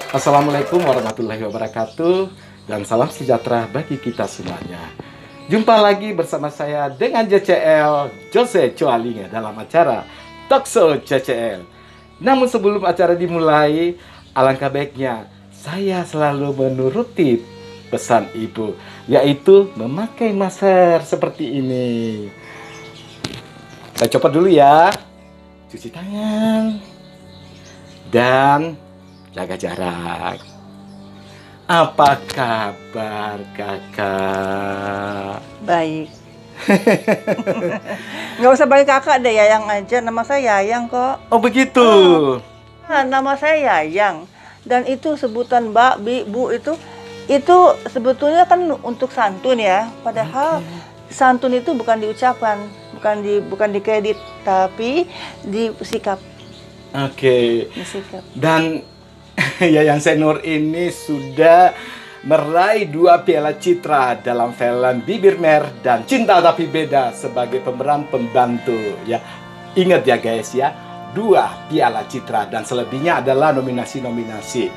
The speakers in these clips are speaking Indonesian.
Assalamualaikum warahmatullahi wabarakatuh dan salam sejahtera bagi kita semuanya. Jumpa lagi bersama saya dengan JCL Jose Coalinga dalam acara Talkshow JCL. Namun sebelum acara dimulai, alangkah baiknya saya selalu menuruti pesan ibu, yaitu memakai masker seperti ini. Saya copot dulu ya, cuci tangan dan jaga jarak. Apa kabar kakak? Baik. Nggak usah panggil kakak deh, Yayang aja. Nama saya Yayang kok. Oh begitu. Nah, nama saya Yayang. Dan itu sebutan Mbak, Bi, Bu itu sebetulnya kan untuk santun ya. Padahal santun itu bukan diucapkan, bukan dikredit, tapi disikap. Oke. Disikap. Dan Yayang Senior ini sudah meraih 2 piala citra dalam film Bibir Mer dan Cinta Tapi Beda sebagai pemeran pembantu ya. Ingat ya guys ya, 2 piala citra dan selebihnya adalah nominasi-nominasi.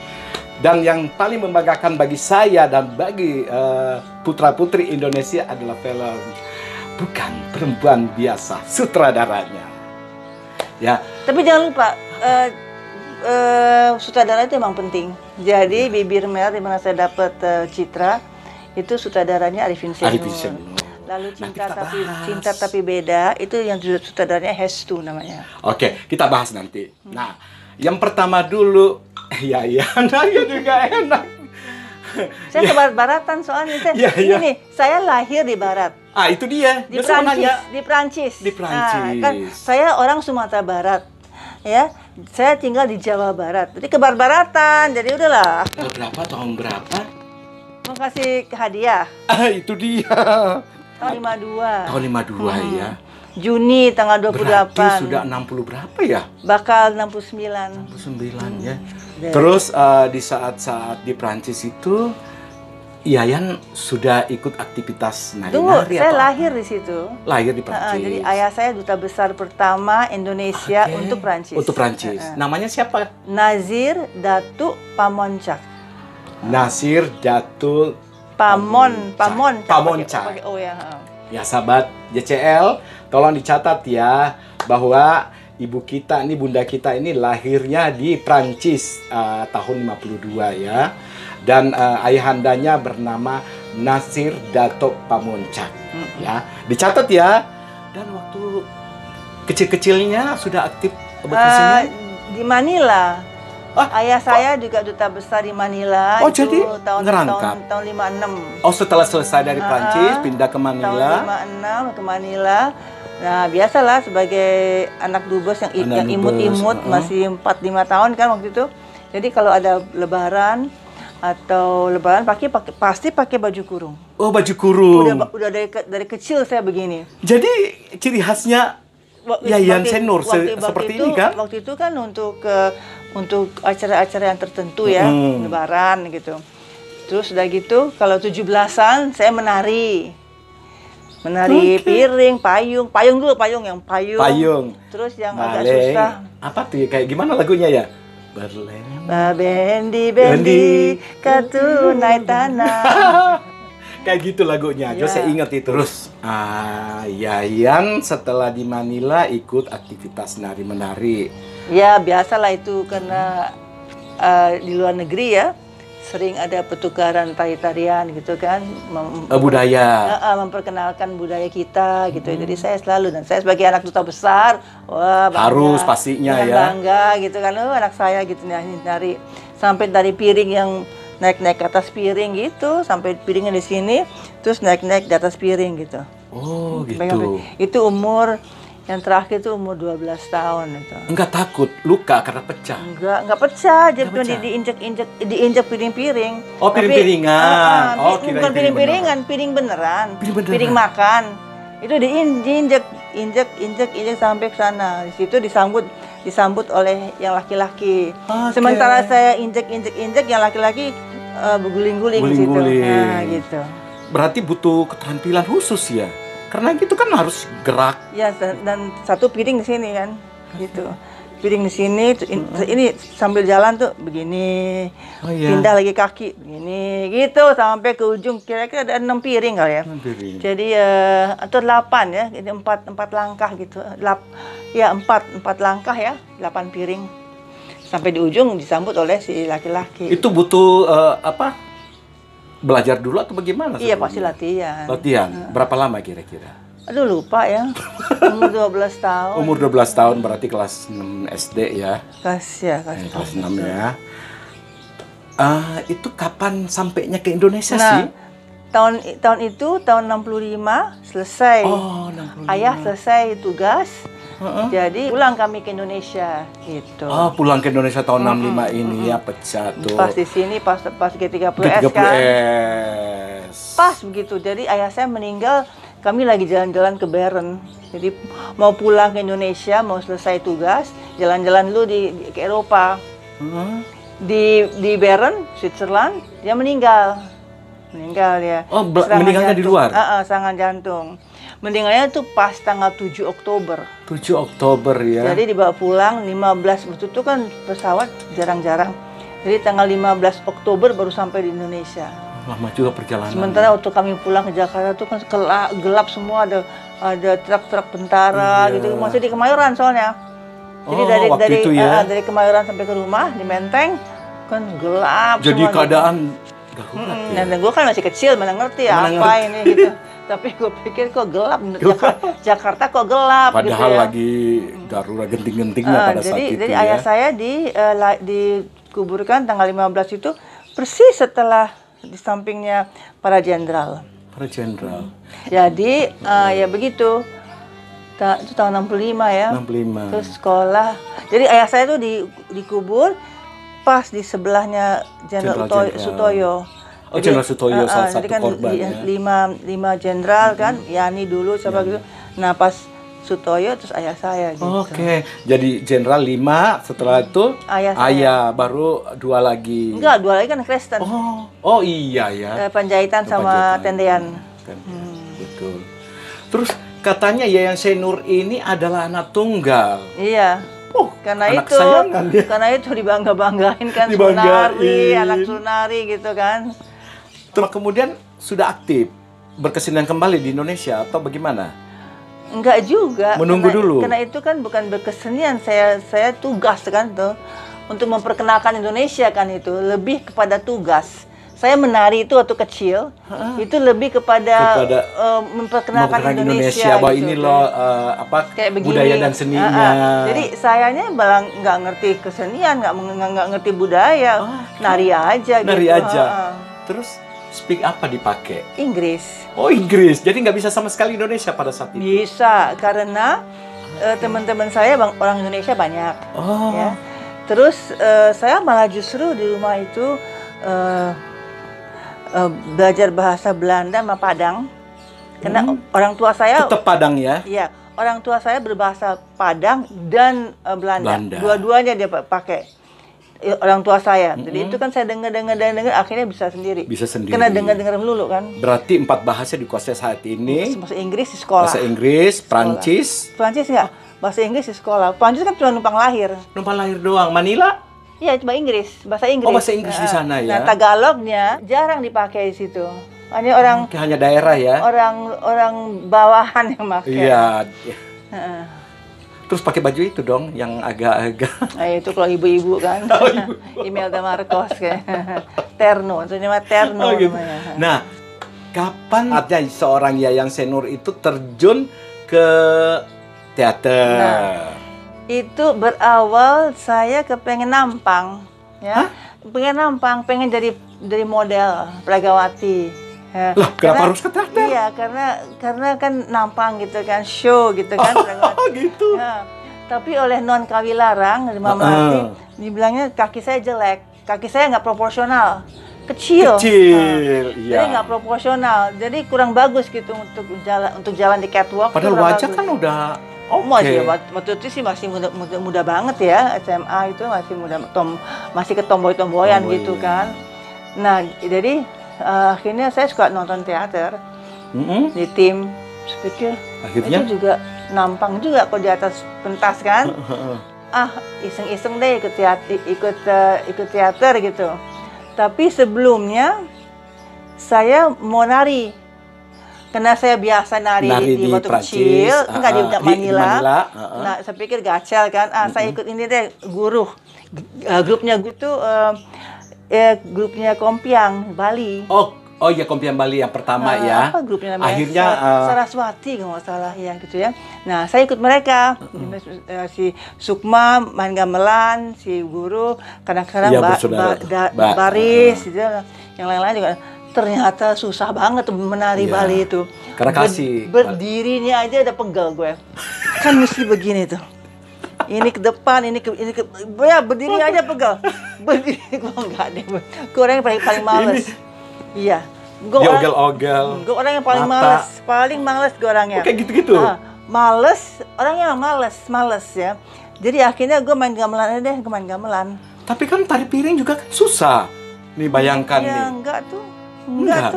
Dan yang paling membanggakan bagi saya dan bagi putra-putri Indonesia adalah film Bukan Perempuan Biasa, sutradaranya. Ya. Tapi jangan lupa, sutradara itu emang penting. Jadi Bibir Mer di mana saya dapat citra itu sutradaranya Arifin Senior. Lalu Cinta Tapi Beda itu yang sutradaranya Hestu namanya. Oke, kita bahas nanti. Nah, yang pertama dulu ya anaknya juga enak. Saya ke barat-baratan soalnya. Ini saya lahir di barat. Ah, itu dia. Di Prancis. Nah, kan saya orang Sumatera Barat. Ya, saya tinggal di Jawa Barat. Jadi ke barat-baratan. Jadi udahlah. Tahun berapa? Mau kasih hadiah. Ah, itu dia. Tahun 52. Tahun 52 ya. Juni tanggal 28. Berarti sudah 60 berapa ya? Bakal 69. 69 ya. Terus di saat-saat di Prancis itu Yayan sudah ikut aktivitas nari-nari. Tunggu, saya lahir di situ. Lahir di Prancis. Jadi ayah saya duta besar pertama Indonesia untuk Prancis. Untuk Prancis. Namanya siapa? Nazir Datuk Pamoncak. Nazir Datuk Pamoncak. Oh ya. Ya sahabat JCL, tolong dicatat ya bahwa ibu kita ini, bunda kita ini lahirnya di Prancis tahun 52 ya. Dan ayahandanya bernama Nazir Datuk Pamoncak ya. Dicatat ya. Dan waktu kecil-kecilnya sudah aktif bekerja di Manila. Ayah saya juga duta besar di Manila. Oh, jadi tahun 56. Oh, setelah selesai dari Prancis pindah ke Manila. Tahun 56 ke Manila. Nah, biasalah sebagai anak dubes yang imut-imut, masih 4-5 tahun kan waktu itu. Jadi kalau ada lebaran pasti pakai baju kurung. Oh, baju kurung. Udah dari kecil saya begini. Jadi ciri khasnya Yayan Senior seperti ini kan? Waktu itu kan untuk acara-acara yang tertentu ya, lebaran gitu. Terus udah gitu kalau 17-an saya menari. Piring, payung dulu, Terus yang agak susah. Apa tuh? Kayak gimana lagunya ya? Bendi, katunai tanah. Kayak gitu lagunya. Ya. Saya ingat itu. Terus Yayan setelah di Manila ikut aktivitas nari-menari. Ya biasalah itu karena di luar negeri ya sering ada pertukaran tari-tarian gitu kan, budaya, memperkenalkan budaya kita gitu. Jadi saya selalu, dan saya sebagai anak duta besar, wah bangga, harus pastinya ya, bangga gitu kan, anak saya gitu nari sampai dari piring yang naik ke atas piring gitu, sampai piringnya di sini, terus naik di atas piring gitu. Oh gitu. Itu umur yang terakhir itu umur 12 tahun itu. Enggak takut luka karena pecah? Enggak pecah, jadi cuma diinjek piring-piring. Oh, piring-piringan. Bukan piring-piringan, piring beneran. Piring makan. Itu diinjek sampai ke sana. Di situ disambut oleh yang laki-laki. Okay. Sementara saya injek, yang laki-laki berguling-guling di situ. Nah, gitu. Berarti butuh keterampilan khusus ya? Karena gitu kan harus gerak. Ya, dan satu piring di sini kan, gitu. piring di sini, ini sambil jalan tuh begini, pindah lagi kaki begini, gitu sampai ke ujung kira-kira ada 6 piring kali ya. 6 piring. Jadi atau 8 ya, ini 4 langkah gitu, ya 4 langkah ya, 8 piring sampai di ujung disambut oleh si laki-laki. Itu butuh apa? Belajar dulu atau bagaimana? Iya pasti latihan. Latihan. Berapa lama kira-kira? Aduh lupa ya, umur 12 tahun. Umur 12 tahun berarti kelas 6 SD ya? Kelas 6 ya. Itu kapan sampainya ke Indonesia sih? Tahun itu, tahun 65 selesai. Oh, 65. Ayah selesai tugas, jadi pulang kami ke Indonesia gitu. Oh, pulang ke Indonesia tahun 65 ini ya, pecah tuh. Pas di sini, pas G30S G30S. kan. Pas begitu, jadi ayah saya meninggal. Kami lagi jalan-jalan ke Bern, jadi mau pulang ke Indonesia, mau selesai tugas, jalan-jalan dulu ke Eropa. Di Bern, Switzerland, dia meninggal dia. Oh, meninggalnya di luar? Serangan jantung. Meninggalnya tuh pas tanggal 7 Oktober. 7 Oktober ya. Jadi dibawa pulang 15, waktu itu kan pesawat jarang-jarang. Jadi tanggal 15 Oktober baru sampai di Indonesia. Lama juga perjalanan. Sementara waktu kami pulang ke Jakarta tuh kan gelap semua, ada truk-truk tentara gitu. Masih di Kemayoran soalnya. Jadi dari Kemayoran sampai ke rumah di Menteng kan gelap. Jadi semua keadaan darurat ya. Dan gue kan masih kecil, mana ngerti apa ini gitu. Tapi gue pikir kok gelap. Jakarta kok gelap. Padahal gitu ya. lagi darurat genting-gentingnya pada saat itu. Jadi ayah saya dikuburkan tanggal 15 itu persis setelah di sampingnya para jenderal. Para jenderal. Jadi ya begitu. Itu tahun 65 ya. 65. Terus sekolah. Jadi ayah saya tuh dikubur pas di sebelahnya Jenderal Sutoyo. Oh, Jenderal Sutoyo salah satu kan korban ya. 5 jenderal kan, Yani dulu siapa gitu. Nah, pas Sutoyo terus ayah saya gitu. Oke. Jadi jenderal 5, setelah itu ayah baru 2 lagi. Enggak, 2 lagi kan Kristen. Oh iya ya. Penjahitan sama tendean. Betul. Terus katanya Yayan Senur ini adalah anak tunggal. Iya. Karena itu dibangga-banggain kan, anak Sunari gitu kan. Terus kemudian sudah aktif berkesenian kembali di Indonesia atau bagaimana? Enggak juga. Menunggu dulu. Karena itu kan bukan berkesenian, saya tugas kan tuh untuk memperkenalkan Indonesia kan, itu lebih kepada tugas. Saya menari itu waktu kecil, itu lebih kepada memperkenalkan Indonesia bahwa gitu, ini loh budaya dan seninya. Jadi sayanya malah nggak ngerti kesenian, nggak ngerti budaya, nari aja. Nari gitu. aja. Terus speak apa dipakai? Inggris. Oh, Inggris. Jadi nggak bisa sama sekali Indonesia pada saat itu? Bisa, karena teman-teman saya orang Indonesia banyak. Ya. Terus saya malah justru di rumah itu belajar bahasa Belanda sama Padang. Karena orang tua saya... Tetap Padang ya? Iya, orang tua saya berbahasa Padang dan Belanda. Dua-duanya dia pakai. Orang tua saya. Jadi itu kan saya dengar, akhirnya bisa sendiri. Bisa sendiri. Karena dengar melulu kan. Berarti 4 bahasa dikuasai saat ini. Bahasa Inggris di sekolah. Bahasa Inggris, Prancis. Prancis enggak? Bahasa Inggris di sekolah. Prancis kan cuma numpang lahir. Numpang lahir doang. Manila? Iya, cuma Inggris. Bahasa Inggris. Oh, bahasa Inggris di sana ya. Nah, Tagalognya jarang dipakai di situ. Hanya orang hanya daerah ya. Orang bawahan yang pakai. Iya. Terus pakai baju itu dong yang agak-agak. Nah, itu kalau ibu-ibu kan. Imelda Marcos kayak terno, itu namanya terno gitu. namanya. Nah, kapan ada seorang Yayan Senur itu terjun ke teater? Nah, itu berawal saya kepengen nampang, ya. Pengen nampang, pengen jadi model Pragawati. Ya. Loh, kenapa harus ke teater? Iya, karena kan nampang gitu kan, show gitu kan. Gitu. Ya. Tapi oleh Non Kawilarang dari Mama Ati, dibilangnya kaki saya jelek, kaki saya nggak proporsional, kecil. Iya. Jadi nggak proporsional, jadi kurang bagus gitu untuk jalan di catwalk. Padahal wajah kan udah waktu itu sih masih muda banget ya, SMA itu masih muda, masih ketomboy-tomboyan gitu kan. Nah, jadi akhirnya saya suka nonton teater di tim. Saya pikir itu juga nampang juga kok di atas pentas kan. iseng-iseng deh ikut teater gitu. Tapi sebelumnya saya mau nari. Karena saya biasa nari di waktu kecil, enggak di Manila. Nah, saya pikir gacel kan. Saya ikut ini deh, guru. Grupnya gitu, grupnya Kompiang, Bali. Oh iya, Kompiang Bali yang pertama ya. Apa grupnya namanya? Akhirnya Saraswati kalau nggak salah ya gitu ya. Nah, saya ikut mereka. Si Sukma main gamelan, si guru kadang-kadang baris gitu. Yang lain-lain juga. Ternyata susah banget menari Bali itu. Karena kasih. Berdirinya aja udah pegel gue. Kan mesti begini tuh. Ini ke depan, ini ke ya berdirinya aja pegel. Berdiri gue enggak deh. Gue orang yang paling males. Iya. Gue ogel-ogel. Gue orang yang paling males gue orangnya. Kayak gitu-gitu. Males, orang yang males ya. Jadi akhirnya gue main gamelan aja deh, gue main gamelan. Tapi kan tari piring juga kan susah. Nih bayangkan nih. Enggak.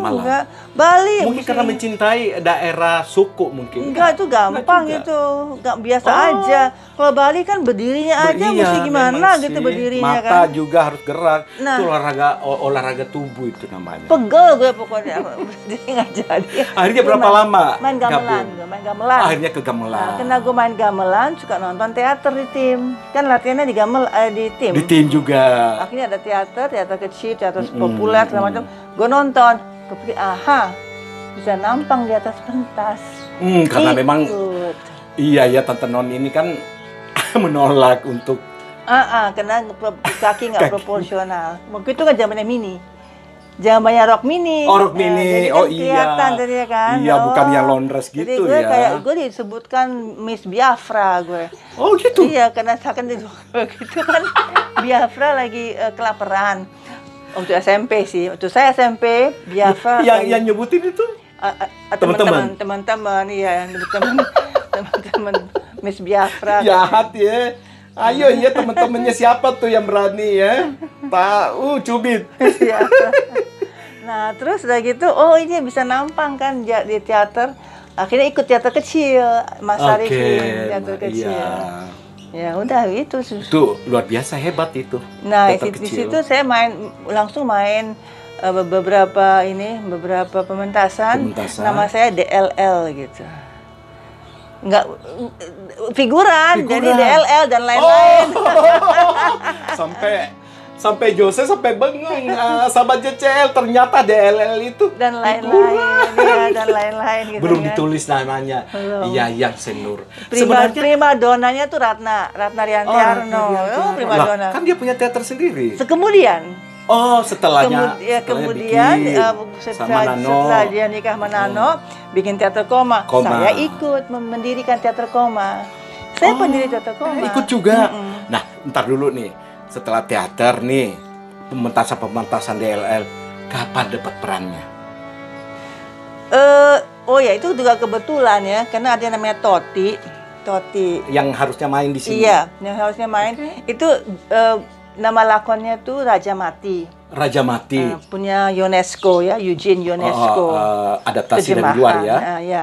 Bali. Mungkin karena mencintai daerah suku mungkin. Enggak, itu gampang itu. Enggak biasa aja. Kalau Bali kan berdirinya aja mesti gimana gitu berdirinya mata kan. Mata juga harus gerak. Itu olahraga tubuh itu namanya. Pegel gue pokoknya. Jadi enggak jadi. Akhirnya berapa lama? Main gamelan. Akhirnya ke gamelan. Karena gue main gamelan, suka nonton teater di tim. Kan latihannya di tim. Di tim juga. Akhirnya ada teater kecil, teater populer segala macam. Gue nonton, gue pikir, bisa nampang di atas pentas. Karena memang, iya ya Tante Non ini kan menolak untuk. Karena kaki nggak proporsional. Waktu itu kan zamannya mini. Zamannya Rock Mini. Rock Mini. Jadi kan kelihatan tadi kan. Iya, bukan yang laundress gitu jadi gue ya. Gue disebutkan Miss Biafra gue. Oh gitu? Iya, karena saya kan gitu kan Biafra lagi kelaparan. Waktu SMP sih, waktu saya SMP, Biafra. Yang nyebutin itu? Teman-teman, iya, teman-teman Miss Biafra. Jahat ya. Ayo ya teman-temannya siapa tuh yang berani ya? Tahu cubit. Nah terus udah gitu, ini bisa nampang kan di teater. Akhirnya ikut teater kecil, Mas Arifin, teater kecil. Iya. Ya udah itu luar biasa hebat itu. Nah di situ saya langsung main beberapa pementasan. Nama saya DLL gitu. Enggak figuran. Jadi DLL dan lain-lain. Sampai Jose sampai bengong, sahabat JCL ternyata DLL itu dan lain-lain ya, dan lain-lain gitu. Belum ditulis namanya. Iya, yang Senur. Prima donanya tuh Ratna Rianti Arno. Prima dona. Kan dia punya teater sendiri. Kemudian setelahnya. Kemudian setelah dia nikah sama Nano, bikin teater Koma. Saya ikut mendirikan teater Koma. Saya pendiri teater Koma. Ikut juga. Nah, ntar dulu nih. Setelah teater nih, pementasan DLL, kapan dapat perannya? Itu juga kebetulan ya, karena ada yang namanya Toti. Yang harusnya main di sini. Iya, yang harusnya main. Itu nama lakonnya tuh Raja Mati. Raja Mati. Punya UNESCO ya, Eugene UNESCO. Adaptasi dari luar ya. Ya.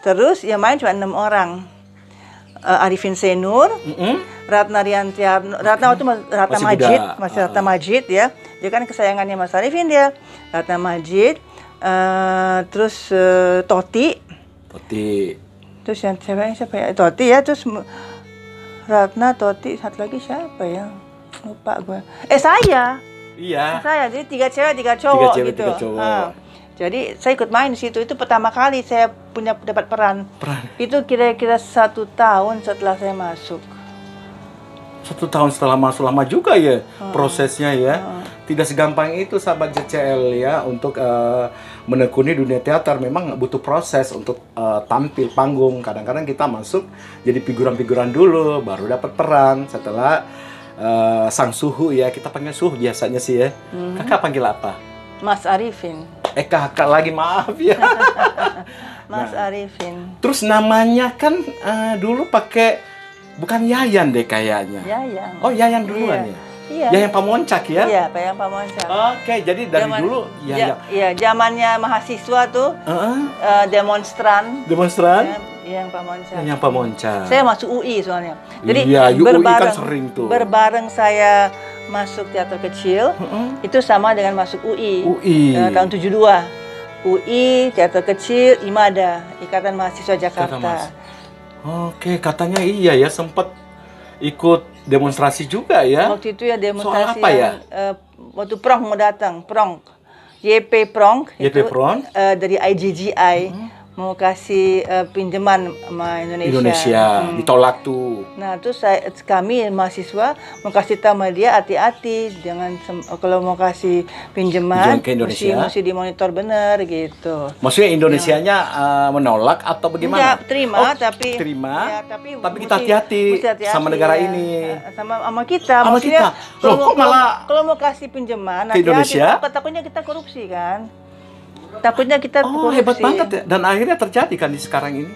Terus yang main cuma 6 orang. Arifin Senur, Ratna Rianti Arno, Ratna Majid ya. Dia kan kesayangannya Mas Arifin dia. Ratna Majid, terus Toti. Terus yang siapa ya? Toti ya, terus Ratna, Toti, satu lagi siapa ya? Lupa gue. Saya. Iya. Saya, jadi 3 cewek 3 cowok gitu. Jadi saya ikut main di situ. Itu pertama kali saya dapat peran. Itu kira-kira 1 tahun setelah saya masuk. 1 tahun setelah masuk, lama juga ya prosesnya ya. Tidak segampang itu sahabat JCL ya untuk menekuni dunia teater. Memang butuh proses untuk tampil panggung. Kadang-kadang kita masuk jadi figuran-figuran dulu, baru dapat peran. Setelah sang suhu ya, kita panggil suhu biasanya sih ya. Kakak panggil apa? Mas Arifin. Kakak lagi, maaf ya. Mas Arifin. Terus namanya kan dulu pakai bukan Yayan deh kayaknya. Yayan. Oh, Yayan duluan ya? Iya. Yayan Pamoncak ya? Iya, Yayan Pamoncak. Oke, jadi dari dulu Yayan. Iya, zamannya mahasiswa tuh demonstran. Demonstran? Yang Pak Monca. Yang Pak Monca. Saya masuk UI soalnya. Jadi iya, UI kan sering tuh. Berbareng saya masuk teater kecil, itu sama dengan masuk UI. Tahun 72. UI, teater kecil, IMADA, Ikatan Mahasiswa Jakarta. Oke, katanya iya ya, sempat ikut demonstrasi juga ya. Waktu itu ya demonstrasi. Soal apa ya? Waktu Prong mau datang, Prong. YP Prong. YP Prong. Dari IGGI. Mau kasih pinjaman sama Indonesia. Ditolak tuh. Nah, terus kami mahasiswa mau kasih tahu sama dia hati-hati, jangan kalau mau kasih pinjaman ke Indonesia, mesti dimonitor benar gitu. Maksudnya Indonesianya menolak atau bagaimana? Enggak, terima, terima. Ya, tapi kita hati-hati sama negara ini. Sama kita. Sama kita. Loh, kok malah kalau mau kasih pinjaman ke Indonesia? Takutnya kita korupsi kan? Takutnya kita korupsi. Hebat banget ya. Dan akhirnya terjadi kan di sekarang ini.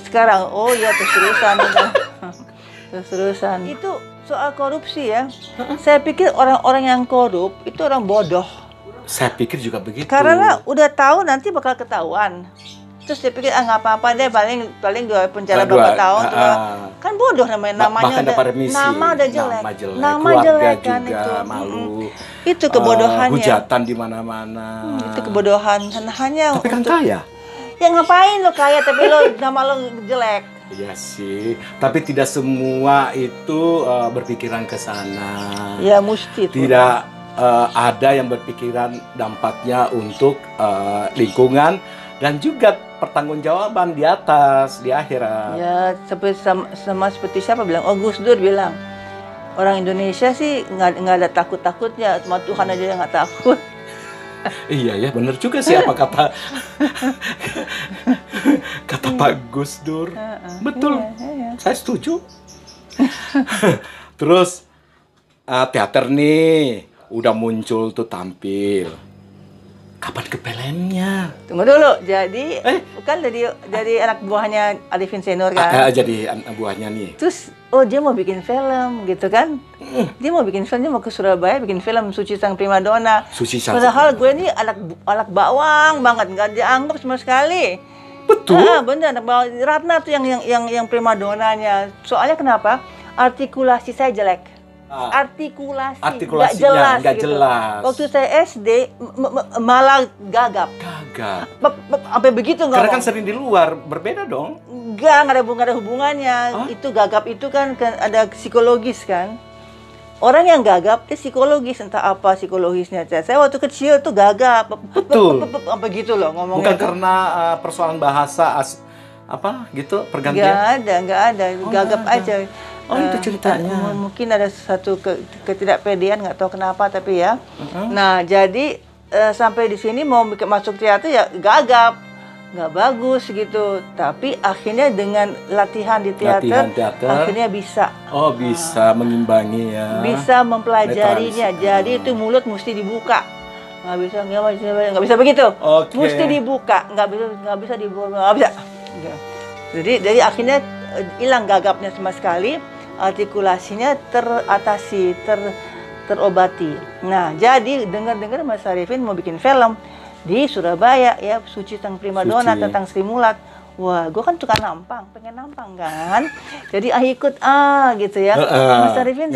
Sekarang, oh ya terus-terusan. Terus-terusan. Itu soal korupsi ya. Saya pikir orang-orang yang korup itu orang bodoh. Saya pikir juga begitu. Karena udah tahu nanti bakal ketahuan. Terus saya pikir nggak apa-apa deh, paling 2 penjara berapa tahun. Kan bodoh namanya, bahkan dapat remisi. Nama udah jelek. Nama jelek kan juga, itu. Malu. Itu kebodohannya. Hujatan di mana-mana. Itu kebodohan. Hanya tapi kan kaya. Ya ngapain lo kaya tapi lo nama lo jelek. Iya sih, tapi tidak semua itu berpikiran ke sana. Ya mesti. Tidak ada yang berpikiran dampaknya untuk lingkungan dan juga pertanggungjawaban di atas, di akhirat. Ya, seperti siapa bilang? Oh, Gus Dur bilang, orang Indonesia sih nggak ada takut-takutnya, sama Tuhan aja yang nggak takut. Iya ya, bener juga sih apa kata Pak Gus Dur. Betul, saya setuju. Terus teater nih udah muncul tuh tampil. Kapan ke filmnya? Tunggu dulu, jadi kan dari anak buahnya Arifin Senior kan? Jadi anak buahnya nih. Terus, dia mau bikin film gitu kan? Dia mau bikin film, dia mau ke Surabaya bikin film Suci Sang Primadona. Padahal gue ini anak bawang banget, nggak dianggap sama sekali. Betul. Bener, anak bawang. Ratna tuh yang primadonanya. Soalnya kenapa? Artikulasi saya jelek. Artikulasinya nggak jelas. Waktu saya SD malah gagap. Sampai begitu nggak? Karena kan sering di luar, berbeda dong. Nggak ada hubungannya. Itu gagap itu kan ada psikologis kan. Orang yang gagap itu psikologis, entah apa psikologisnya. Saya waktu kecil tuh gagap. Betul. Apa gitu loh ngomongnya. Bukan karena persoalan bahasa apa gitu pergantian. Nggak ada. Gagap aja. Oh itu ceritanya. Mungkin ada satu ketidakpedean, nggak tahu kenapa tapi ya. Nah jadi sampai di sini mau masuk teater ya gagap, nggak bagus gitu. Tapi akhirnya dengan latihan di teater. Akhirnya bisa. Oh bisa mengimbangi ya. Bisa mempelajarinya. Jadi itu mulut mesti dibuka. Nggak bisa begitu. Mesti dibuka. Nggak bisa dibuka. Nggak bisa. Jadi akhirnya hilang gagapnya sama sekali. Artikulasinya teratasi, terobati. Nah, jadi dengar-dengar Mas Arifin mau bikin film di Surabaya ya, Suci Sang Primadona tentang Sri Mulat. Wah, gue kan suka nampang, pengen nampang kan. Jadi ikut gitu ya. Mas Arifin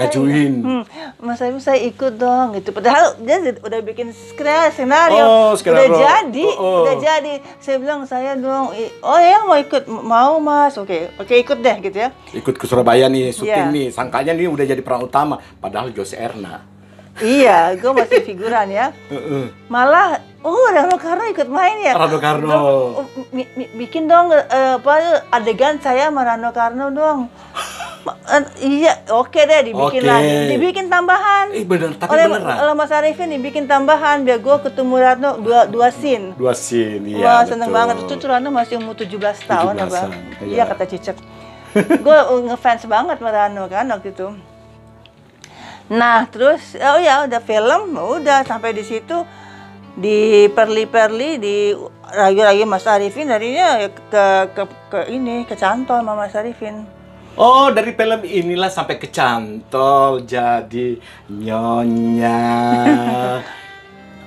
Mas Arifin saya ikut dong gitu. Padahal dia udah bikin skenario. Udah jadi. Saya bilang saya dong. Oh ya mau ikut, mau Mas. Oke ikut deh gitu ya. Ikut ke Surabaya nih, syuting nih. Sangkanya nih udah jadi peran utama, padahal Jose Erna. Iya, gue masih figuran ya. Malah, Rano Karno ikut main ya. Rano Karno. Bikin dong adegan saya sama Rano Karno dong. Iya, oke deh dibikin lagi. Dibikin tambahan. Bener, tapi beneran. Kalau Mas Arifin dibikin tambahan biar gue ketemu Rano dua scene. Dua scene, iya. Wah, seneng banget. Itu Rano masih umur 17 tahun apa? Iya kata Cicek. Gue ngefans banget sama Rano kan waktu itu. Nah, terus udah film, udah sampai di situ diperli-perli, di rayu-rayu Mas Arifin darinya ke Cantol sama Mas Arifin. Oh, dari film inilah sampai ke Cantol jadi nyonya.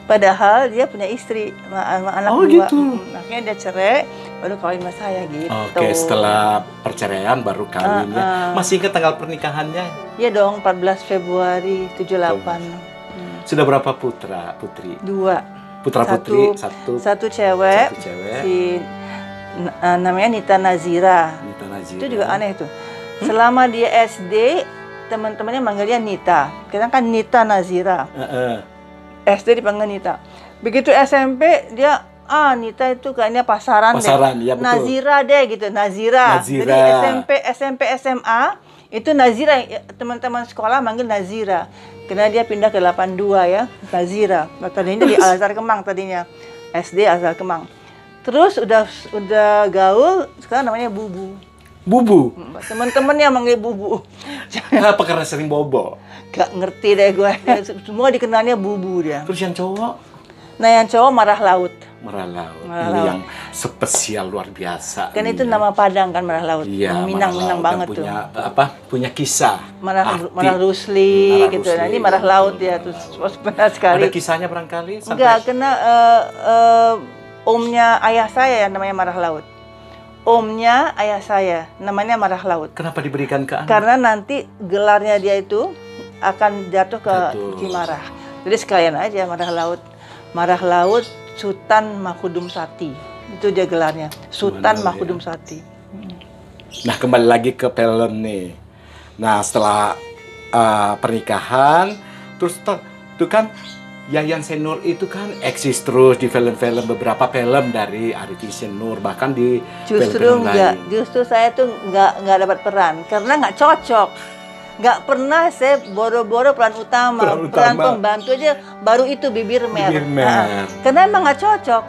Padahal dia punya istri sama anak dua. Gitu. Akhirnya dia cerai, baru kawin sama saya gitu. Oke, setelah perceraian baru kawin ya. Masih ingat tanggal pernikahannya? Iya dong, 14 Februari 78. Sudah berapa putra, putri? 2. Putra putri, satu cewek. Si namanya Nita Nazira. Nita Nazira. Itu juga aneh tuh. Selama dia SD, teman-temannya manggil dia Nita. Kita kan Nita Nazira. SD dipanggil Nita. Begitu SMP dia Nita itu kayaknya pasaran deh. Ya, betul. Nazira deh gitu, Nazira. Jadi SMP SMA itu Nazira, teman-teman sekolah manggil Nazira. Karena dia pindah ke 82 ya, Nazira. Tadinya di Al Azhar Kemang tadinya. SD Al Azhar Kemang. Terus udah gaul, sekarang namanya Bubu. Bubu? Teman-temannya manggil Bubu. Kenapa? Karena sering bobo? Gak ngerti deh gue. Semua dikenalnya Bubu dia. Terus yang cowok? Nah yang cowok Marah Laut. Marah Laut. Ini yang spesial luar biasa. Kan itu nama Padang kan, Marah Laut. Iya, Minang banget tuh. Punya kisah. Marah Rusli gitu. Nah, ini Marah Laut ya, terus benar sekali. Ada kisahnya barangkali? Enggak, kena omnya ayah saya namanya Marah Laut. Omnya ayah saya namanya Marah Laut. Kenapa diberikan ke anak? Karena nanti gelarnya dia itu akan jatuh ke Cimarah. Jadi sekalian aja Marah Laut. Marah Laut Sultan Mahkudum Sati. Itu dia gelarnya. Sultan Mahkudum Sati. Nah, kembali lagi ke film nih. Nah, setelah pernikahan, terus tuh kan Yayan Senur itu kan eksis terus di film-film, beberapa film dari Arifin Nur, bahkan di film-film lain. Justru saya tuh nggak dapat peran karena nggak cocok. Nggak pernah saya boro-boro peran utama. Peran pembantu aja baru itu Bibir Mer. Karena emang nggak cocok.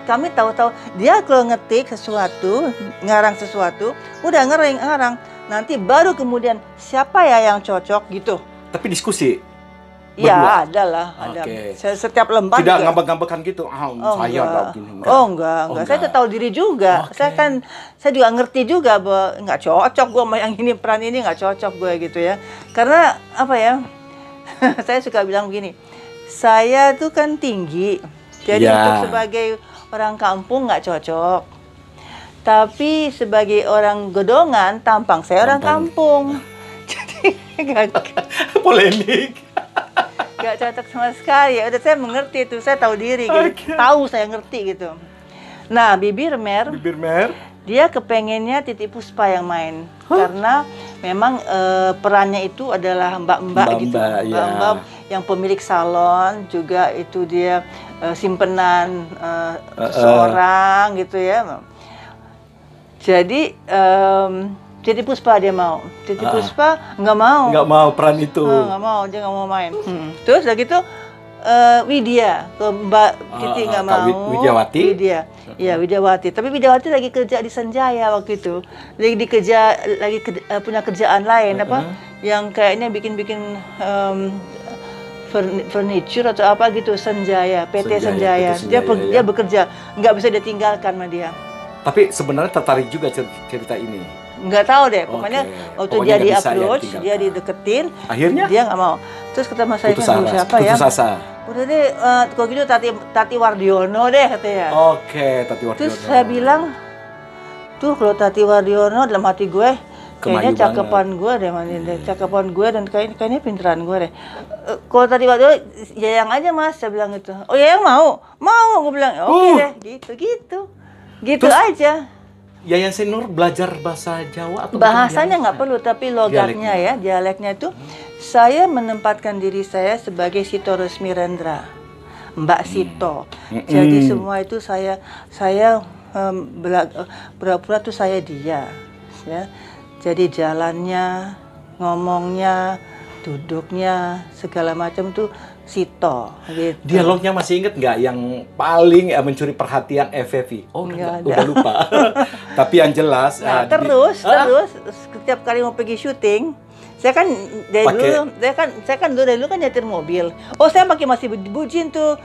Kami tahu-tahu dia kalau ngetik sesuatu, ngarang sesuatu, udah ngarang. Nanti baru kemudian siapa ya yang cocok gitu. Tapi diskusi. Iya, ada lah. Setiap lembar tidak ngambek-ngambekan gitu. Saya ada gini. Enggak. Saya tahu diri juga. Saya juga ngerti juga bahwa nggak cocok gue sama yang ini, peran ini nggak cocok gue gitu ya. Karena apa ya? Saya suka bilang begini. Saya tuh kan tinggi. Jadi untuk sebagai orang kampung nggak cocok. Tapi sebagai orang gedongan, tampang saya orang kampung. Jadi polemik. Gak cocok sama sekali. Ya udah, saya mengerti itu, saya tahu diri gitu. Tahu saya ngerti gitu. Nah, Bibir Mer dia kepengennya Titiek Puspa yang main. Karena memang perannya itu adalah mbak-mbak gitu. Mbak-mbak yang pemilik salon, juga itu dia simpenan seseorang gitu ya. Jadi Titiek Puspa dia mau. Titiek Puspa nggak mau. Nggak mau peran itu. Nggak mau, dia nggak mau main. Terus udah gitu Widya, ke Mbak Titi nggak mau. Widyawati. Iya, Widyawati. Tapi Widyawati lagi kerja di Senjaya waktu itu. Lagi punya kerjaan lain yang kayaknya bikin furniture atau apa gitu, PT Senjaya. Dia bekerja, nggak bisa ditinggalkan sama dia. Tapi sebenarnya tertarik juga cerita ini. Nggak tahu deh, pokoknya waktu dia di approach, dia dideketin, akhirnya dia nggak mau. Terus kata Mas Saiful, siapa ya? Putus asa. Udah deh, kalau gitu Tati Wardiono deh katanya. Oke, Tati Wardiono. Terus saya bilang, tuh kalau Tati Wardiono dalam hati gue, kayaknya cakepan gue deh, cakepan gue dan kayaknya pinteran gue deh. Kalau Tati Wardiono, ya yang aja Mas, saya bilang gitu. Oh ya yang mau, gue bilang, oke deh, gitu aja. Yayan Senur belajar bahasa Jawa atau bahasanya nggak perlu, tapi logatnya ya, dialeknya itu saya menempatkan diri saya sebagai Sito Resmi Rendra, Mbak Sito. Jadi semua itu saya pura-pura tuh saya dia, ya. Jadi jalannya, ngomongnya, duduknya, segala macam tuh Sito. Gitu. Dialognya masih inget nggak yang paling mencuri perhatian FFV? Oh, udah lupa. Tapi yang jelas. Nah, terus setiap kali mau pergi syuting, saya kan dari dulu kan nyetir mobil. Oh, saya pakai masih bujin tuh,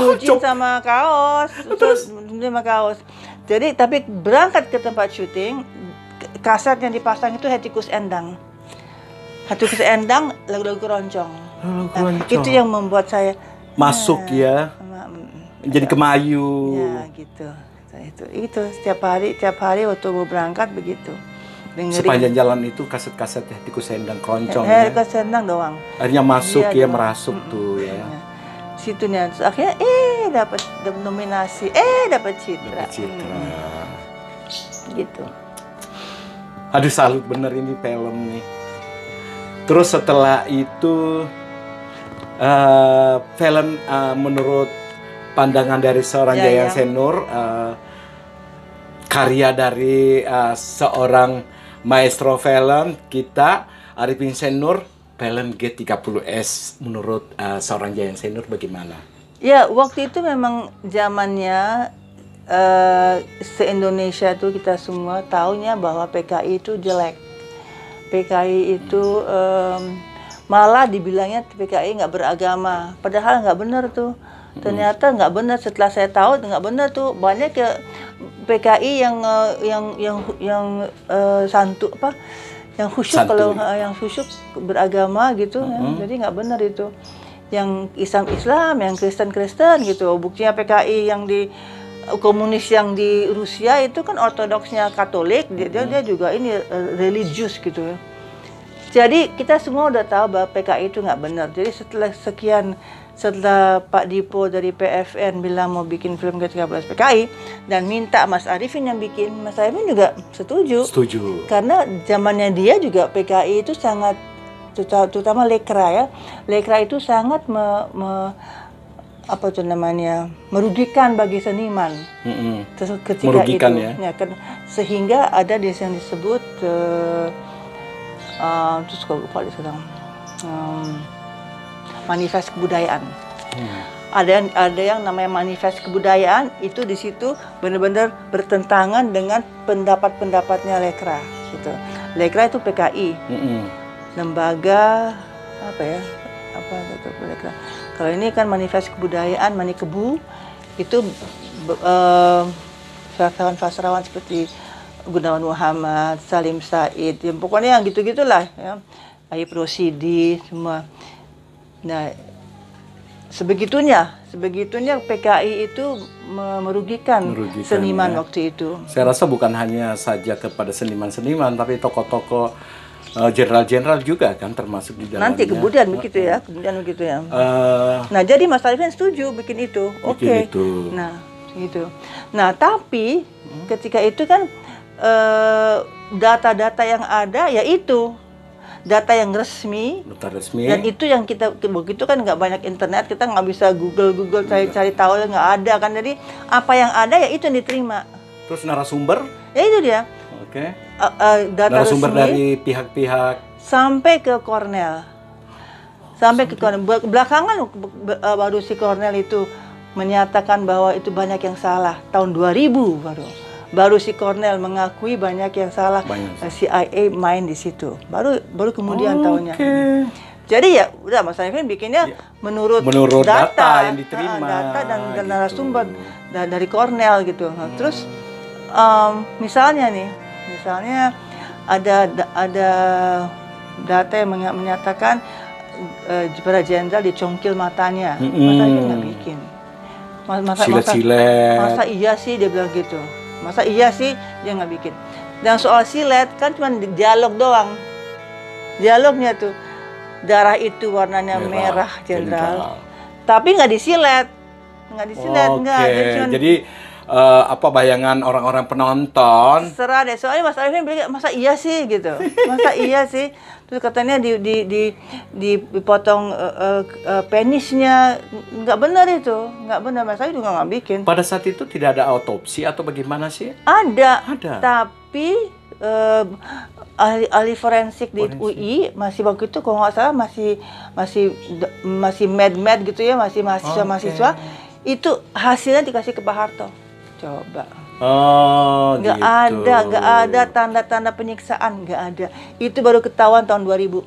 bujin sama kaos, terus sama kaos. Jadi tapi berangkat ke tempat syuting, kaset yang dipasang itu Hetikus Endang. Hetikus Endang, lagu-lagu keroncong. Itu yang membuat saya masuk ya, jadi kemayu. Ya gitu. Itu setiap hari waktu mau berangkat begitu. Dengerin. Sepanjang jalan itu kaset-kaset Tikus Sendang Keroncong Tikus Sendang doang. akhirnya masuk Iya, merasuk tuh ya. Situ nih, terus akhirnya dapat nominasi, dapat Citra. Gitu. Aduh, salut bener ini film nih. Terus setelah itu film menurut pandangan dari seorang Yayan Senur, karya dari seorang maestro film kita, Arifin Senur, film G30S menurut seorang Yayan Senur bagaimana? Ya, waktu itu memang zamannya se-Indonesia tuh kita semua taunya bahwa PKI itu jelek. PKI itu malah dibilangnya PKI nggak beragama, padahal nggak benar tuh. Ternyata nggak benar, setelah saya tahu nggak benar tuh. Banyak PKI yang santu apa, yang khusyuk, kalau yang khusyuk beragama gitu ya. Jadi nggak benar itu. Yang Islam, yang Kristen gitu. Buktinya PKI yang di komunis yang di Rusia itu kan ortodoksnya Katolik, dia juga ini religius gitu ya. Jadi kita semua udah tahu bahwa PKI itu nggak benar. Jadi setelah Pak Dipo dari PFN bilang mau bikin film G30S PKI dan minta Mas Arifin yang bikin, Mas Arifin juga setuju. Karena zamannya dia juga PKI itu sangat, terutama Lekra ya. Lekra itu sangat merugikan bagi seniman. Ketika merugikan itu. Ya. Sehingga ada yang disebut terus kalau lupa sekarang. Manifest kebudayaan. Ada yang namanya manifest kebudayaan, itu di situ benar-benar bertentangan dengan pendapat-pendapatnya Lekra gitu. Lekra itu PKI. Lembaga Lekra. Kalau ini kan manifest kebudayaan, Manikebu, itu sastrawan seperti Gunawan Muhammad, Salim Said, ya, pokoknya yang gitu-gitulah ya. Ayub Rosidi semua. Nah, sebegitunya PKI itu merugikan seniman ya. Waktu itu. Saya rasa bukan hanya saja kepada seniman-seniman, tapi tokoh-tokoh jenderal-jenderal juga kan termasuk di dalamnya. Nanti kemudian begitu ya. Nah, jadi Mas Arifin setuju bikin itu. Oke. Nah, gitu. Nah, tapi ketika itu kan data-data yang ada yaitu data yang resmi, dan itu yang kita begitu kan nggak banyak internet, kita nggak bisa Google cari tahu, nggak ada kan. Jadi apa yang ada ya itu yang diterima. Terus narasumber? Ya itu dia. Data narasumber resmi dari pihak-pihak sampai ke Cornell, belakangan baru si Cornell itu menyatakan bahwa itu banyak yang salah tahun 2000 baru si Cornell mengakui banyak yang salah. CIA main di situ. Baru kemudian tahunnya. Jadi ya udah Mas Arifin bikinnya menurut data yang diterima. Data dan narasumber dari Cornell gitu. Nah, terus misalnya ada data yang menyatakan para jenderal dicongkil matanya. Mas Arifin nggak bikin. Masa iya sih dia bilang gitu. Masa iya sih dia nggak bikin. Dan soal silet kan cuma dialog doang. Dialognya tuh darah itu warnanya merah jenderal. Tapi nggak disilet. Jadi apa bayangan orang-orang penonton? Serah deh. Soalnya Mas Arifin bilang masa iya sih gitu. Masa iya sih. Terus katanya dipotong penisnya, nggak benar itu, nggak benar. Mas Arifin juga nggak bikin. Pada saat itu tidak ada autopsi atau bagaimana sih? Ada. Tapi ahli forensik di UI masih waktu itu kalau nggak salah masih med gitu ya, masih mahasiswa. Itu hasilnya dikasih ke Pak Harto. Coba. Nggak ada tanda-tanda penyiksaan, nggak ada. Itu baru ketahuan tahun 2000.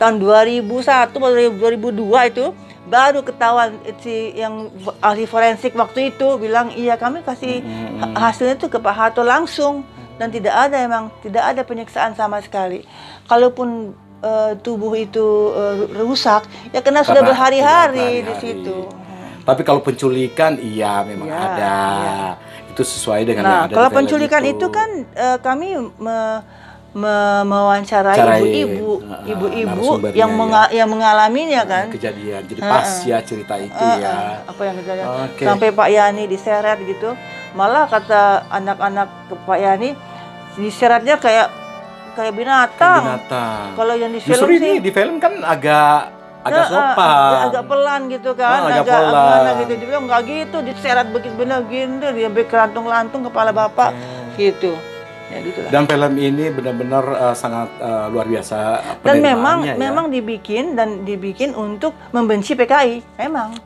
Tahun 2001 atau 2002 itu baru ketahuan si yang ahli forensik waktu itu bilang iya kami kasih hasilnya itu ke Pak Harto langsung dan tidak ada penyiksaan sama sekali. Kalaupun tubuh itu rusak ya karena sudah berhari-hari di situ. Tapi kalau penculikan, iya memang Ya, ada. ya. Itu sesuai dengan Nah, yang ada kalau di film penculikan itu kan kami mewawancarai Carain, ibu-ibu narasumbernya, yang yang mengalaminya kan. kejadian. Jadi pas ya cerita itu ya. Apa yang kejadian? Oke. Sampai Pak Yani diseret gitu. Malah kata anak-anak ke Pak Yani, diseretnya kayak binatang. Binatang. Kalau yang di film Justru sih ini di film kan agak sopan. agak pelan gitu kan, agak agak pelan. gimana gitu. Dia bilang nggak gitu, diseret begitu bener gini, dia sampai kelantung-lantung kepala bapak gitu. Ya gitu lah. Dan film ini benar-benar sangat luar biasa Dan penerimaannya, memang dibikin untuk membenci PKI, memang.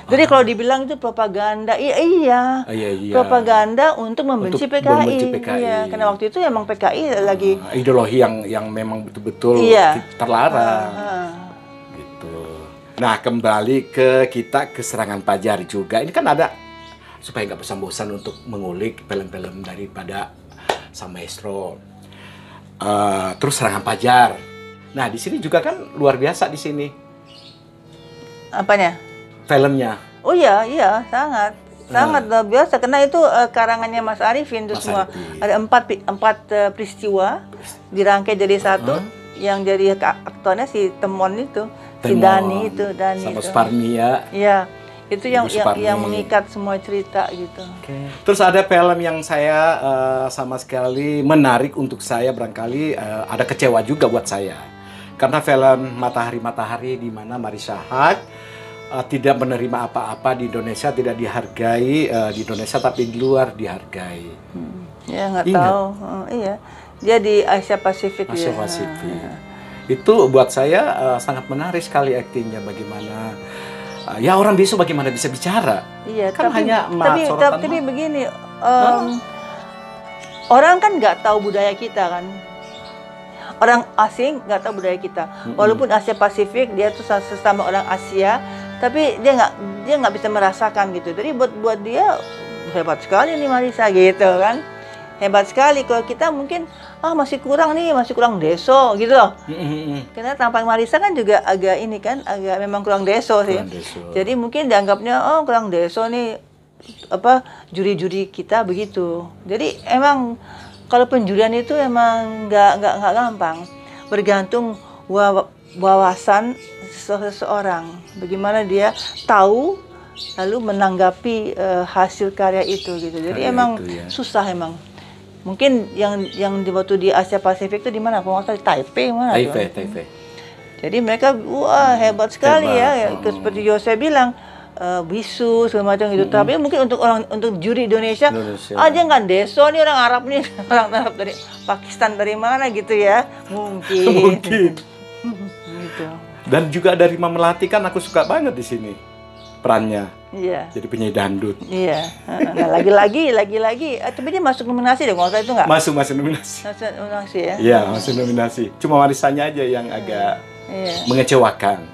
Jadi kalau dibilang itu propaganda, iya. Iya. Propaganda untuk membenci Untuk PKI. membenci PKI. Iya, karena waktu itu emang PKI lagi ideologi yang memang betul-betul Iya. terlarang. Gitu. Nah, kembali ke serangan Fajar juga. Ini kan ada supaya nggak bosan-bosan untuk mengulik film-film daripada sang maestro. Terus serangan Fajar. Nah, di sini juga kan luar biasa di sini apanya? filmnya. Oh iya, sangat luar biasa. Karena itu karangannya Mas Arifin itu Mas semua. Arifin. Ada empat peristiwa dirangkai jadi satu. Yang jadi aktornya si Temon itu, si Dani itu, sama Suparmi ya. Iya, itu yang Suparmi. mengikat semua cerita gitu. Terus ada film yang saya sama sekali menarik untuk saya, barangkali ada kecewa juga buat saya. Karena film Matahari di mana Marissa Haque tidak menerima apa-apa di Indonesia, tidak dihargai di Indonesia, tapi di luar dihargai. Ya nggak Ingat? tahu. Iya, dia di Asia Pasifik. Asia ya. Pasifik. Itu buat saya sangat menarik sekali aktingnya, bagaimana ya orang bisu bagaimana bisa bicara. Iya, Kan hanya tapi begini, orang kan nggak tahu budaya kita kan. Orang asing nggak tahu budaya kita. Walaupun Asia Pasifik dia tuh sesama orang Asia, tapi dia nggak bisa merasakan gitu. Jadi buat dia hebat sekali nih Marissa gitu kan. Hebat sekali. Kalau kita mungkin masih kurang deso gitu loh. Karena tampang Marissa kan juga agak ini kan, agak memang kurang deso sih. Jadi mungkin dianggapnya kurang deso nih juri-juri kita begitu. Jadi emang kalau penjurian itu emang nggak gampang. Bergantung wawasan seseorang. Bagaimana dia tahu lalu menanggapi hasil karya itu gitu. Jadi emang susah emang. Mungkin yang waktu di Asia Pasifik itu di mana? Kalau nggak salah di Taipei mana? Taipei. Jadi mereka hebat sekali ya. Seperti Yose bilang bisu segala macam gitu. Tapi mungkin untuk juri Indonesia dia nggak deso nih orang Arab nih, orang Arab dari Pakistan dari mana gitu ya? Mungkin. Gitu. Dan juga dari Mama Melati kan aku suka banget di sini perannya. Iya. Jadi penyanyi dangdut. Iya. Nah, lagi-lagi. Tapi dia masuk nominasi deh, kalau saya itu nggak? Masuk nominasi. Masuk nominasi ya? Iya, masuk nominasi. Cuma Marissanya aja yang agak mengecewakan.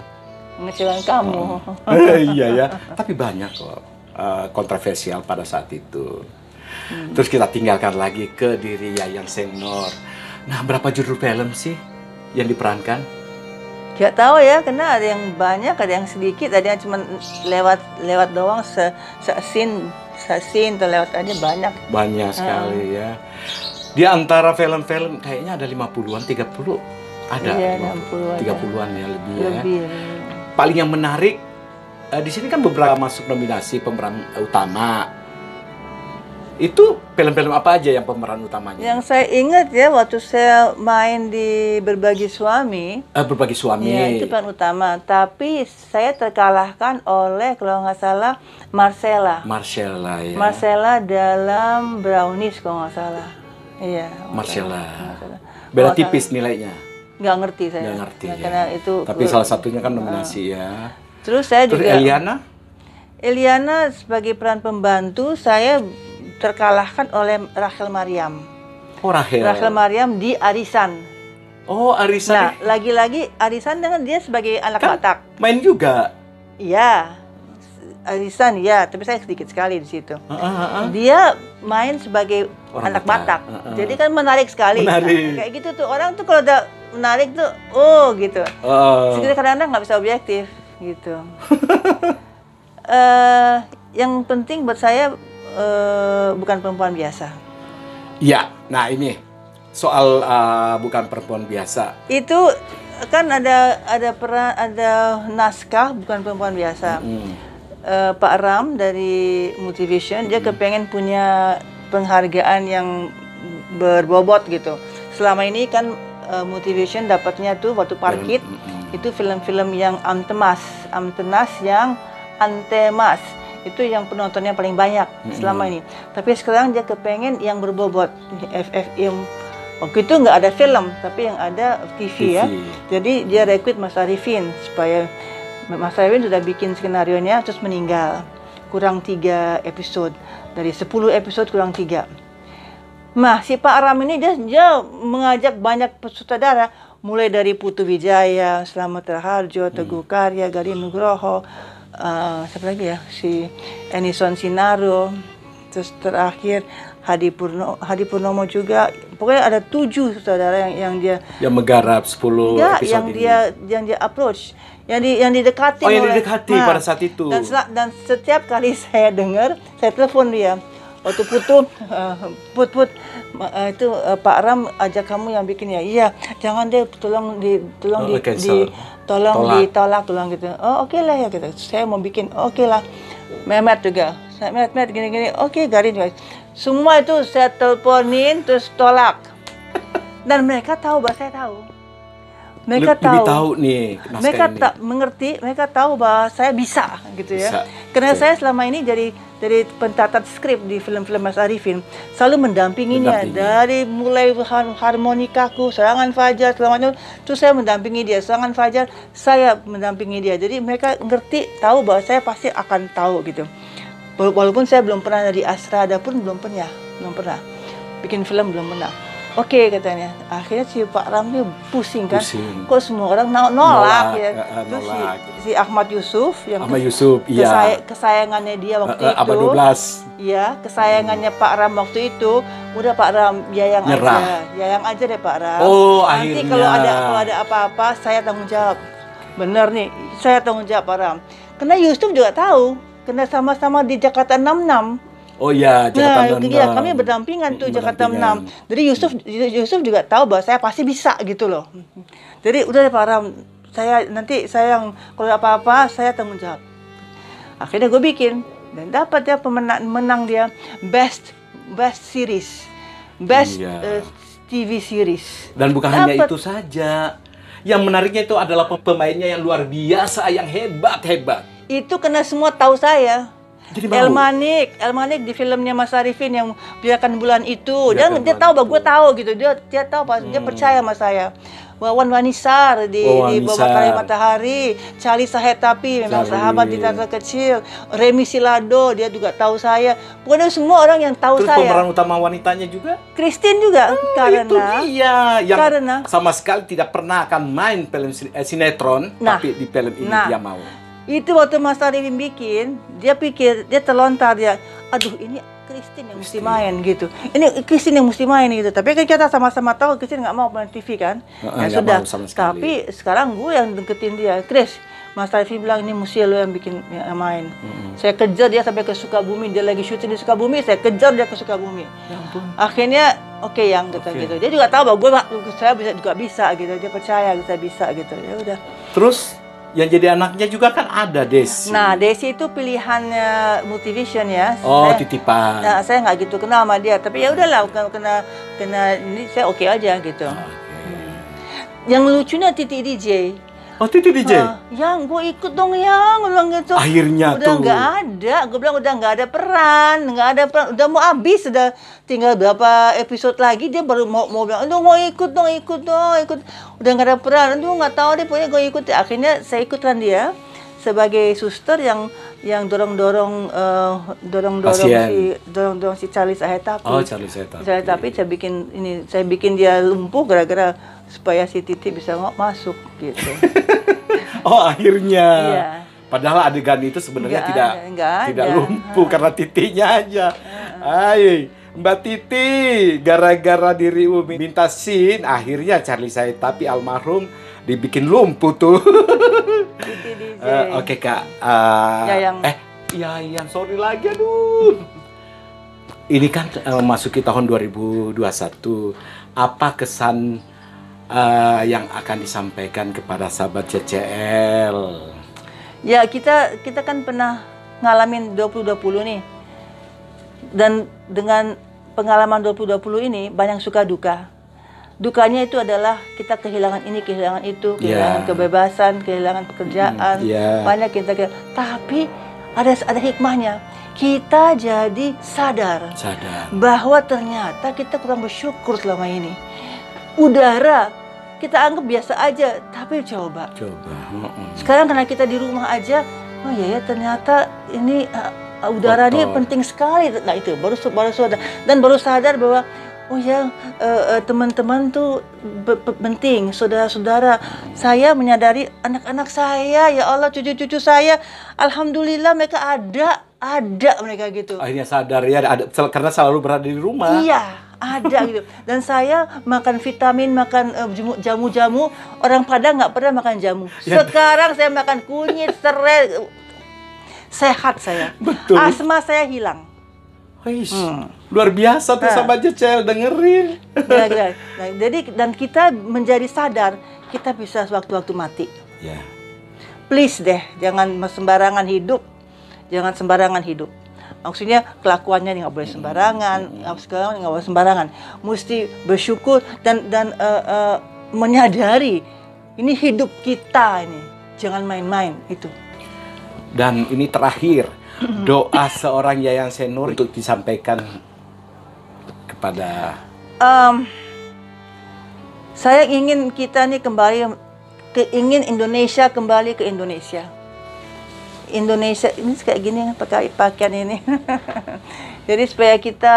Mengecewakan kamu. Iya ya. Tapi banyak kok kontroversial pada saat itu. Terus kita tinggalkan lagi ke diri Yayan Senor. Nah, berapa judul film sih yang diperankan? Gak tahu ya, karena ada yang banyak, ada yang sedikit, ada yang cuma lewat doang scene atau lewat aja banyak. Banyak sekali ya. Di antara film-film kayaknya ada 50-an, 30 ada. Iya, 60-an. 30-an ya lebih ya. Lebih. Paling yang menarik di sini kan beberapa masuk nominasi pemeran utama. Itu film-film apa aja yang pemeran utamanya? Yang saya ingat ya, waktu saya main di Berbagi Suami. Berbagi Suami. Ya, itu peran utama. Tapi saya terkalahkan oleh, kalau nggak salah, Marcella ya. Marcella dalam Brownies, kalau nggak salah. Iya. Marcella. Beda tipis nilainya. Nggak ngerti saya. Nggak ngerti ya. Karena itu. Tapi salah satunya kan nominasi ya. Terus saya juga. Eliana sebagai peran pembantu saya terkalahkan oleh Rachel Maryam. Oh, Rachel Maryam di Arisan. Oh, Arisan. Nah, lagi-lagi Arisan dengan dia sebagai anak Batak. Main juga. Iya. Arisan ya, tapi saya sedikit sekali di situ. Dia main sebagai anak Batak. Jadi kan menarik sekali. Menarik. Kayak gitu tuh, orang tuh kalau udah menarik tuh gitu. Sekitar kadang-kadang nggak bisa objektif gitu. yang penting buat saya bukan perempuan biasa. Ya, nah ini soal bukan perempuan biasa. Itu kan ada naskah bukan perempuan biasa. Pak Ram dari Multivision dia kepengen punya penghargaan yang berbobot gitu. Selama ini kan Multivision dapatnya tuh waktu Parkit itu film-film yang amtenas yang antemas itu yang penontonnya paling banyak selama ini. Tapi sekarang dia kepengen yang berbobot. yang waktu itu nggak ada film, tapi yang ada TV ya. Jadi dia rekrut Mas Arifin supaya Mas Arifin sudah bikin skenarionya terus meninggal. Kurang 3 episode. Dari 10 episode kurang 3. Nah, si Pak Ram ini dia mengajak banyak sutradara mulai dari Putu Wijaya, Slamet Raharjo, Teguh Karya, Gading Nugroho, siapa lagi ya? Si Enison Sinaro, terus terakhir Hadi Purnomo juga. Pokoknya ada 7 sutradara yang dia menggarap 10 episode ini. Yang dia approach, yang didekati. Yang didekati pada saat itu. Dan setiap kali saya dengar, saya telepon dia. Waktu Put, itu Pak Ram ajak kamu yang bikin ya. Iya, jangan deh, tolong ditolak gitu. Oh, oke lah ya gitu. Saya mau bikin, oke lah. Mehmet juga. Mehmet gini-gini. Oke, Garin juga. Semua itu saya teleponin terus tolak. Dan mereka tahu bahwa saya tahu. Mereka lebih tahu nih mereka mengerti, mereka tahu bahwa saya bisa gitu ya. Karena saya selama ini dari pencatat skrip di film-film Mas Arifin selalu mendampinginya dari mulai harmonikaku, Serangan Fajar, selamanya terus saya mendampingi dia, Serangan Fajar saya mendampingi dia. Jadi mereka ngerti, tahu bahwa saya pasti akan tahu gitu. Walaupun saya belum pernah dari Astrada pun belum pernah bikin film, belum pernah. Oke, katanya. Akhirnya si Pak Ram ini pusing kan. Kok semua orang nolak ya. Terus si Ahmad Yusuf yang kesayangannya dia waktu itu. Abad 12. Iya, kesayangannya Pak Ram waktu itu. Udah Pak Ram, yayang aja deh Pak Ram. Oh, nanti akhirnya. kalau ada apa-apa saya tanggung jawab. Bener nih, saya tanggung jawab Pak Ram. Karena Yusuf juga tahu, karena sama-sama di Jakarta 66. Oh iya, Jakarta 66. Iya, kami berdampingan tuh Jakarta 6. Jadi Yusuf juga tahu bahwa saya pasti bisa gitu loh. Jadi udah Pak Ram, saya yang kalau apa-apa saya tanggung jawab. Akhirnya gue bikin dan dapat ya menang dia best series, TV series. Dan bukan hanya itu saja. Yang menariknya itu adalah pemainnya yang luar biasa, yang hebat. Itu karena semua tahu saya. El Manik di filmnya Mas Arifin yang Biarkan Bulan Itu. Dia tahu bahwa gue tahu gitu. Dia tahu dia percaya sama saya. Wawan Wanisar di Bawah Cahaya Matahari, Charlie Sahetapi memang sahabat di teater kecil, Remi Silado dia juga tahu saya. Pokoknya semua orang yang tahu saya. Terus pemeran utama wanitanya juga? Christine juga karena itu dia yang sama sekali tidak pernah akan main film sinetron, tapi di film ini dia mau. Itu waktu Mas Arifin bikin, dia terlontar aduh ini Christine yang mesti main gitu. Ini Christine yang mesti main gitu. Tapi kan kita sama-sama tahu Christine nggak mau main TV kan. Ya sudah. Tapi sekarang gue yang deketin dia. Chris, Mas Arifin bilang ini mesti lo yang bikin yang main. Saya kejar dia sampai ke Sukabumi. Dia lagi syuting di Sukabumi, saya kejar dia ke Sukabumi. Ya ampun. Akhirnya yang gitu. Dia juga tahu bahwa saya juga bisa gitu. Dia percaya saya bisa gitu. Ya udah. Terus yang jadi anaknya juga kan ada Desi. Nah, Desi itu pilihannya Multivision ya. Titipan. Nah, saya nggak gitu kenal sama dia, tapi ya udahlah kena ini saya oke aja gitu. Yang lucunya Titi DJ. Oh, Titi DJ? Yang gue ikut dong yang bilang gitu. Akhirnya udah nggak ada, gue bilang udah nggak ada peran, udah mau habis, udah tinggal berapa episode lagi dia baru mau bilang, aduh mau ikut dong, udah nggak ada peran, aduh nggak tahu deh, pokoknya gue ikut. Akhirnya saya ikutkan dia sebagai suster yang dorong si Charlie Sahetapi. Oh, Charlie Sahetapi. Tapi saya bikin dia lumpuh gara-gara supaya si Titi bisa masuk gitu. Oh, akhirnya. Iya. Padahal adegan itu sebenarnya tidak lumpuh karena titinya aja. Mbak Titi, gara-gara diri Umi minta scene, akhirnya Charlie Sahetapi almarhum dibikin lumpuh tuh. Titi DJ. Oke Kak. Yayan, sorry lagi, aduh. Ini kan masuki tahun 2021. Apa kesan yang akan disampaikan kepada sahabat CCL? Ya, kita kan pernah ngalamin 2020 nih. Dan dengan pengalaman 2020 ini banyak suka duka. Dukanya itu adalah kita kehilangan ini, kehilangan itu, kehilangan kebebasan, kehilangan pekerjaan. Banyak kita tapi ada hikmahnya. Kita jadi sadar bahwa ternyata kita kurang bersyukur selama ini. Udara kita anggap biasa aja, tapi coba. Sekarang karena kita di rumah aja, oh iya ya ternyata ini udara ini penting sekali. Nah itu baru sadar, dan baru sadar bahwa oh ya teman-teman tuh penting, saudara-saudara. Saya menyadari anak-anak saya, ya Allah, cucu-cucu saya, alhamdulillah mereka ada mereka gitu. Akhirnya sadar ya, karena selalu berada di rumah. Iya, ada gitu. Dan saya makan vitamin, makan jamu-jamu. Orang Padang nggak pernah makan jamu. Sekarang saya makan kunyit, serai, sehat saya. Betul. Asma saya hilang. Luar biasa tuh sahabat CCL, dengerin. Nah, jadi dan kita menjadi sadar kita bisa sewaktu-waktu mati. Please deh, jangan sembarangan hidup. Jangan sembarangan hidup. Maksudnya kelakuannya nggak boleh sembarangan, sekarang nggak boleh sembarangan. Mesti bersyukur dan menyadari ini hidup kita ini. Jangan main-main itu. Dan ini terakhir, doa seorang Yayan Senur untuk disampaikan kepada. Saya ingin kita nih ingin Indonesia kembali ke Indonesia. Indonesia ini kayak gini pakai pakaian ini. Jadi supaya kita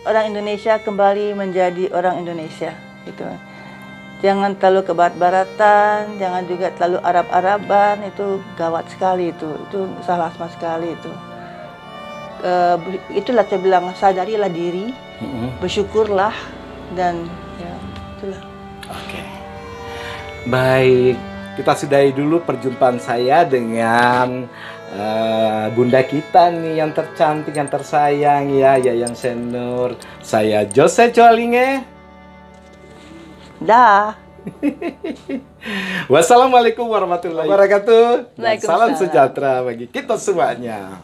orang Indonesia kembali menjadi orang Indonesia gitu. Jangan terlalu ke barat-baratan, jangan juga terlalu Arab-Araban, itu gawat sekali itu salah sama sekali itu. Itulah saya bilang, sadarilah diri, bersyukurlah, dan ya itulah. Oke. Baik, kita sudahi dulu perjumpaan saya dengan bunda kita nih yang tercantik, yang tersayang ya, Yayan Senur. Saya Jose Coalinge. Dah. Wassalamualaikum warahmatullahi wabarakatuh. Waalaikumsalam. Salam sejahtera bagi kita semuanya.